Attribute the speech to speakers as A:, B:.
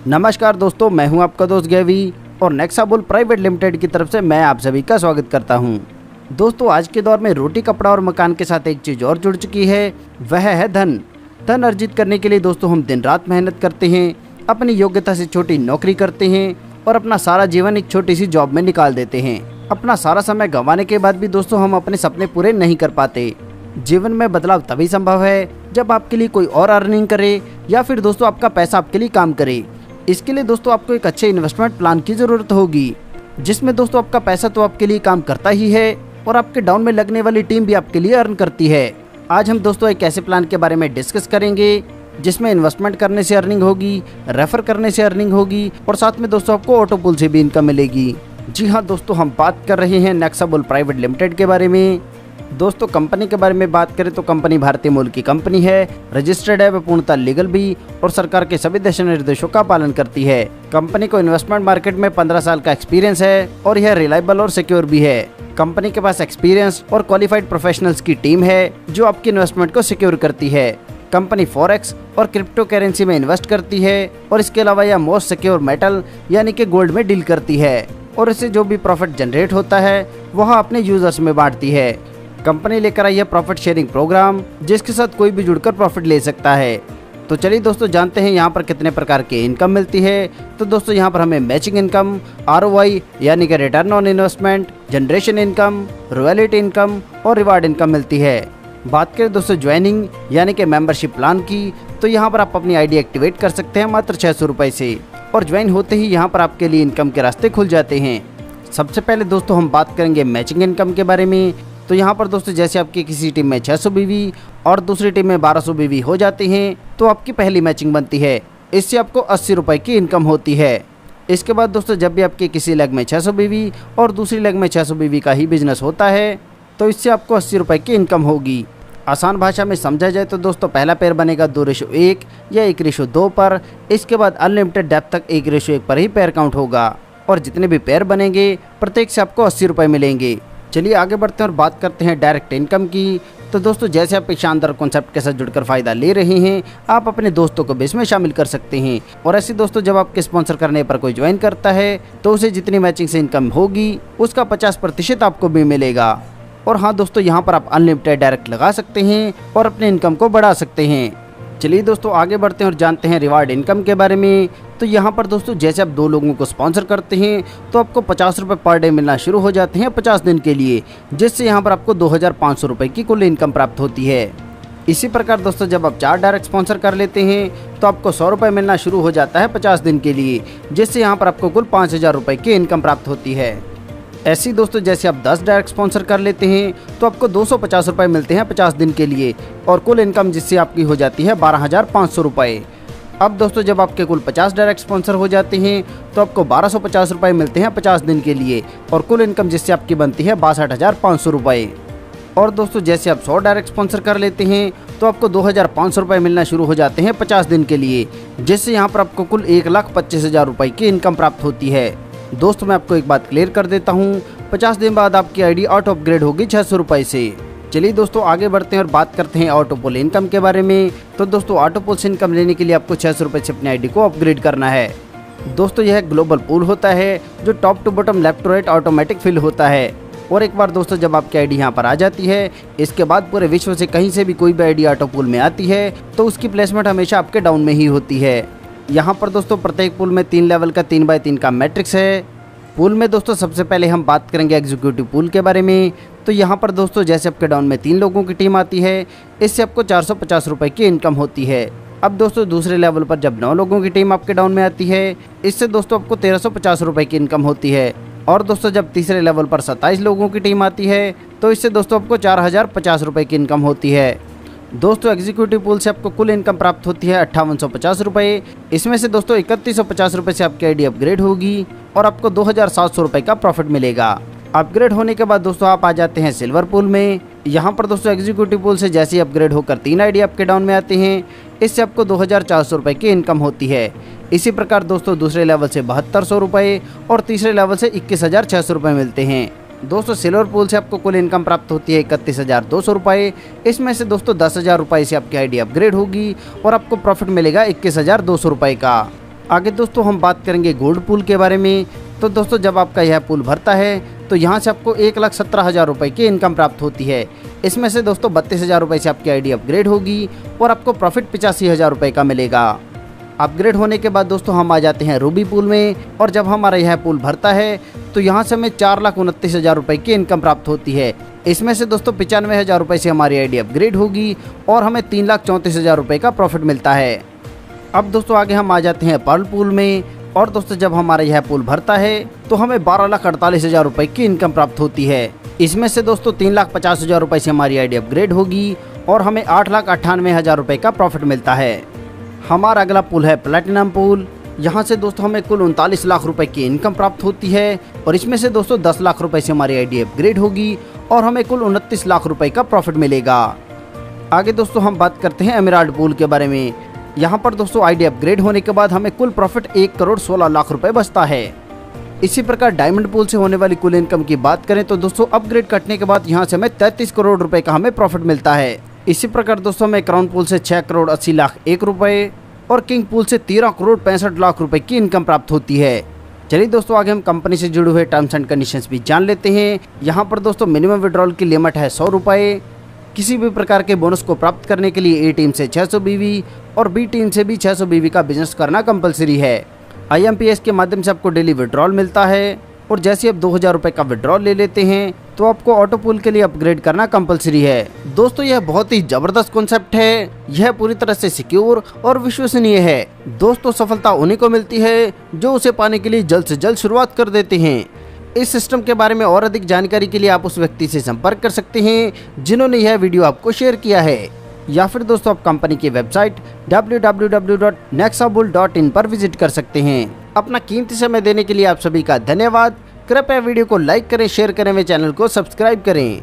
A: नमस्कार दोस्तों, मैं हूं आपका दोस्त गैवी और नेक्साबुल प्राइवेट लिमिटेड की तरफ से मैं आप सभी का स्वागत करता हूं। दोस्तों, आज के दौर में रोटी, कपड़ा और मकान के साथ एक चीज़ और जुड़ चुकी है, वह है धन। धन अर्जित करने के लिए दोस्तों हम दिन रात मेहनत करते हैं, अपनी योग्यता से छोटी नौकरी करते हैं और अपना सारा जीवन एक छोटी सी जॉब में निकाल देते हैं। अपना सारा समय गंवाने के बाद भी दोस्तों हम अपने सपने पूरे नहीं कर पाते। जीवन में बदलाव तभी संभव है जब आपके लिए कोई और अर्निंग करे या फिर दोस्तों आपका पैसा आपके लिए काम करे। इसके लिए दोस्तों आपको एक अच्छे इन्वेस्टमेंट प्लान की ज़रूरत होगी, जिसमें दोस्तों आपका पैसा तो आपके लिए काम करता ही है और आपके डाउन में लगने वाली टीम भी आपके लिए अर्न करती है। आज हम दोस्तों एक ऐसे प्लान के बारे में डिस्कस करेंगे जिसमें इन्वेस्टमेंट करने से अर्निंग होगी, रेफर करने से अर्निंग होगी और साथ में दोस्तों आपको ऑटो पुल से भी इनकम मिलेगी। जी हाँ दोस्तों, हम बात कर रहे हैं नेक्साबुल प्राइवेट लिमिटेड के बारे में। दोस्तों, कंपनी के बारे में बात करें तो कंपनी भारतीय मूल की कंपनी है, रजिस्टर्ड है, पूर्णतः लीगल भी और सरकार के सभी दिशा निर्देशों का पालन करती है। कंपनी को इन्वेस्टमेंट मार्केट में 15 साल का एक्सपीरियंस है और यह रिलायबल और सिक्योर भी है। कंपनी के पास एक्सपीरियंस और क्वालिफाइड प्रोफेशनल्स की टीम है जो आपकी इन्वेस्टमेंट को सिक्योर करती है। कंपनी फॉरेक्स और क्रिप्टो करेंसी में इन्वेस्ट करती है और इसके अलावा यह मोस्ट सिक्योर मेटल यानी कि गोल्ड में डील करती है और इससे जो भी प्रॉफिट जनरेट होता है वह अपने यूजर्स में बांटती है। कंपनी लेकर आई है प्रॉफिट शेयरिंग प्रोग्राम, जिसके साथ कोई भी जुड़कर प्रॉफिट ले सकता है। तो चलिए दोस्तों जानते हैं यहाँ पर कितने प्रकार की इनकम मिलती है। तो दोस्तों यहाँ पर हमें मैचिंग इनकम, ROI यानी कि return on investment, generation income, royalty income और रिवार्ड इनकम मिलती है। बात करें दोस्तों ज्वाइनिंग यानी कि मेंबरशिप प्लान की, तो यहाँ पर आप अपनी ID एक्टिवेट कर सकते हैं मात्र 600 रुपये से और ज्वाइन होते ही यहाँ पर आपके लिए इनकम के रास्ते खुल जाते हैं। सबसे पहले दोस्तों हम बात करेंगे मैचिंग इनकम के बारे में। तो यहाँ पर दोस्तों जैसे आपकी किसी टीम में 600 BV और दूसरी टीम में 1200 BV हो जाते हैं तो आपकी पहली मैचिंग बनती है। इससे आपको 80 रुपये की इनकम होती है। इसके बाद दोस्तों जब भी आपके किसी लेग में 600 BV और दूसरी लेग में 600 BV का ही बिजनेस होता है तो इससे आपको 80 रुपये की इनकम होगी। आसान भाषा में समझा जाए तो दोस्तों पहला पेयर बनेगा 2:1 या 1:2 पर। इसके बाद अनलिमिटेड डेप्थ तक 1:1 पर ही पेयर काउंट होगा और जितने भी पेयर बनेंगे प्रत्येक से आपको 80 रुपये मिलेंगे। चलिए आगे बढ़ते हैं और बात करते हैं डायरेक्ट इनकम की। तो दोस्तों जैसे आप एक शानदार कॉन्सेप्ट के साथ जुड़कर फ़ायदा ले रहे हैं, आप अपने दोस्तों को भी इसमें शामिल कर सकते हैं। और ऐसे दोस्तों जब आपके स्पॉन्सर करने पर कोई ज्वाइन करता है तो उसे जितनी मैचिंग से इनकम होगी उसका 50% आपको भी मिलेगा। और हाँ दोस्तों, यहाँ पर आप अनलिमिटेड डायरेक्ट लगा सकते हैं और अपने इनकम को बढ़ा सकते हैं। चलिए दोस्तों आगे बढ़ते हैं और जानते हैं रिवार्ड इनकम के बारे में। तो यहाँ पर दोस्तों जैसे आप 2 लोगों को स्पॉन्सर करते हैं तो आपको 50 रुपये पर डे मिलना शुरू हो जाते हैं 50 दिन के लिए, जिससे यहाँ पर आपको 2500 रुपये की कुल इनकम प्राप्त होती है। इसी प्रकार दोस्तों जब आप 4 डायरेक्ट स्पॉन्सर कर लेते हैं तो आपको 100 रुपये मिलना शुरू हो जाता है 50 दिन के लिए, जिससे यहाँ पर आपको कुल 5000 रुपये की इनकम प्राप्त होती है। ऐसी दोस्तों जैसे आप 10 डायरेक्ट स्पॉन्सर कर लेते हैं तो आपको 250 रुपये मिलते हैं 50 दिन के लिए और कुल इनकम जिससे आपकी हो जाती है 12,500 रुपये। अब दोस्तों जब आपके कुल 50 डायरेक्ट स्पॉन्सर हो जाते हैं तो आपको 1250 रुपये मिलते हैं 50 दिन के लिए और कुल इनकम जिससे आपकी बनती है 62,500 रुपये। और दोस्तों जैसे आप 100 डायरेक्ट स्पॉन्सर कर लेते हैं तो आपको 2,500 रुपये मिलना शुरू हो जाते हैं 50 दिन के लिए, जिससे यहाँ पर आपको कुल 1,25,000 रुपये की इनकम प्राप्त होती है। दोस्तों मैं आपको एक बात क्लियर कर देता हूँ, 50 दिन बाद आपकी ID ऑटो अपग्रेड होगी 600 रुपये से। चलिए दोस्तों आगे बढ़ते हैं और बात करते हैं ऑटो पुल इनकम के बारे में। तो दोस्तों ऑटो पुल से इनकम लेने के लिए आपको 600 रुपये से अपनी ID को अपग्रेड करना है। दोस्तों यह ग्लोबल पुल होता है जो top to bottom left to right automatic fill होता है और एक बार दोस्तों जब आपकी ID यहाँ पर आ जाती है, इसके बाद पूरे विश्व से कहीं से भी कोई भी ID ऑटो पुल में आती है तो उसकी प्लेसमेंट हमेशा आपके डाउन में ही होती है। यहाँ पर दोस्तों प्रत्येक पुल में 3 लेवल का 3x3 का मैट्रिक्स है। पूल में दोस्तों सबसे पहले हम बात करेंगे एग्जीक्यूटिव पूल के बारे में। तो यहाँ पर दोस्तों जैसे आपके डाउन में 3 लोगों की टीम आती है, इससे आपको 450 रुपये की इनकम होती है। अब दोस्तों दूसरे लेवल पर जब 9 लोगों की टीम आपके डाउन में आती है, इससे दोस्तों आपको 1350 रुपये की इनकम होती है। और दोस्तों जब तीसरे लेवल पर 27 लोगों की टीम आती है तो इससे दोस्तों आपको 4050 रुपये की इनकम होती है। दोस्तों एग्जीक्यूटिव पूल से आपको कुल इनकम प्राप्त होती है 5850 रुपये। इसमें से दोस्तों 3150 रुपये से आपकी ID अपग्रेड होगी और आपको 2700 रुपये का प्रॉफिट मिलेगा। अपग्रेड होने के बाद दोस्तों आप आ जाते हैं सिल्वर पूल में। यहाँ पर दोस्तों एग्जीक्यूटिव पूल से जैसे ही अपग्रेड होकर 3 ID आपके डाउन में आते हैं, इससे आपको 2400 रुपये की इनकम होती है। इसी प्रकार दोस्तों दूसरे लेवल से 7200 रुपये और तीसरे लेवल से 21,600 रुपये मिलते हैं। दोस्तों सिल्वर पूल से आपको कुल इनकम प्राप्त होती है 31,200 रुपये। इसमें से दोस्तों 10,000 रुपये से आपकी ID अपग्रेड होगी और आपको प्रॉफिट मिलेगा 21,200 रुपये का। आगे दोस्तों हम बात करेंगे गोल्ड पूल के बारे में। तो दोस्तों जब आपका यह पूल भरता है तो यहाँ से आपको 1,17,000 रुपये की इनकम प्राप्त होती है। इसमें से दोस्तों 32,000 रुपये से आपकी आईडी अपग्रेड होगी और आपको प्रॉफिट 85,000 रुपये का मिलेगा। अपग्रेड होने के बाद दोस्तों हम आ जाते हैं रूबी पूल में, और जब हमारा यह पूल भरता है तो यहाँ से हमें 4,29,000 रुपये की इनकम प्राप्त होती है। इसमें से दोस्तों 95,000 रुपये से हमारी आईडी अपग्रेड होगी और हमें 3,34,000 रुपये का प्रॉफिट मिलता है। अब दोस्तों आगे हम आ जाते हैं पर्ल पूल में, और दोस्तों जब हमारा यह पूल भरता है तो हमें 12,48,000 रुपये की इनकम प्राप्त होती है। इसमें से दोस्तों 3,50,000 रुपये से हमारी आईडी अपग्रेड होगी और हमें 8,98,000 रुपये का प्रॉफिट मिलता है। हमारा अगला पूल है प्लैटिनम पूल। यहाँ से दोस्तों हमें कुल 39 लाख रुपए की इनकम प्राप्त होती है, और इसमें से दोस्तों 10 लाख रुपए से हमारी आईडी अपग्रेड होगी और हमें कुल 29 लाख रुपए का प्रॉफिट मिलेगा। आगे दोस्तों हम बात करते हैं एमराल्ड पूल के बारे में। यहाँ पर दोस्तों आईडी अपग्रेड होने के बाद हमें कुल प्रॉफिट 1,16,00,000 रुपए बचता है। इसी प्रकार डायमंड पूल से होने वाली कुल इनकम की बात करें तो दोस्तों अपग्रेड कटने के बाद यहाँ से हमें 33 करोड़ रुपए का हमें प्रॉफिट मिलता है। इसी प्रकार दोस्तों हमें क्राउन पूल से 6,80,01,000 रुपए और किंग पूल से 13,65,00,000 रुपए की इनकम प्राप्त होती है। चलिए दोस्तों आगे हम कंपनी से जुड़े हुए टर्म्स एंड कंडीशंस भी जान लेते हैं। यहाँ पर दोस्तों मिनिमम विड्रॉल की लिमिट है 100 रुपये। किसी भी प्रकार के बोनस को प्राप्त करने के लिए ए टीम से 600 बीवी और बी टीम से भी 600 बीवी का बिजनेस करना कंपलसरी है। IMPS के माध्यम से आपको डेली विड्रॉल मिलता है, और जैसे आप 2,000 रुपये का विड्रॉल ले लेते हैं तो आपको ऑटो पूल के लिए अपग्रेड करना कंपलसरी है। दोस्तों यह बहुत ही जबरदस्त कॉन्सेप्ट है। यह पूरी तरह से सिक्योर और विश्वसनीय है। दोस्तों सफलता उन्हीं को मिलती है जो उसे पाने के लिए जल्द से जल्द शुरुआत कर देते हैं। इस सिस्टम के बारे में और अधिक जानकारी के लिए आप उस व्यक्ति से संपर्क कर सकते हैं जिन्होंने यह वीडियो आपको शेयर किया है, या फिर दोस्तों आप कंपनी की वेबसाइट www.nexabull.in पर विजिट कर सकते हैं। अपना कीमती समय देने के लिए आप सभी का धन्यवाद। कृपया वीडियो को लाइक करें, शेयर करें व चैनल को सब्सक्राइब करें।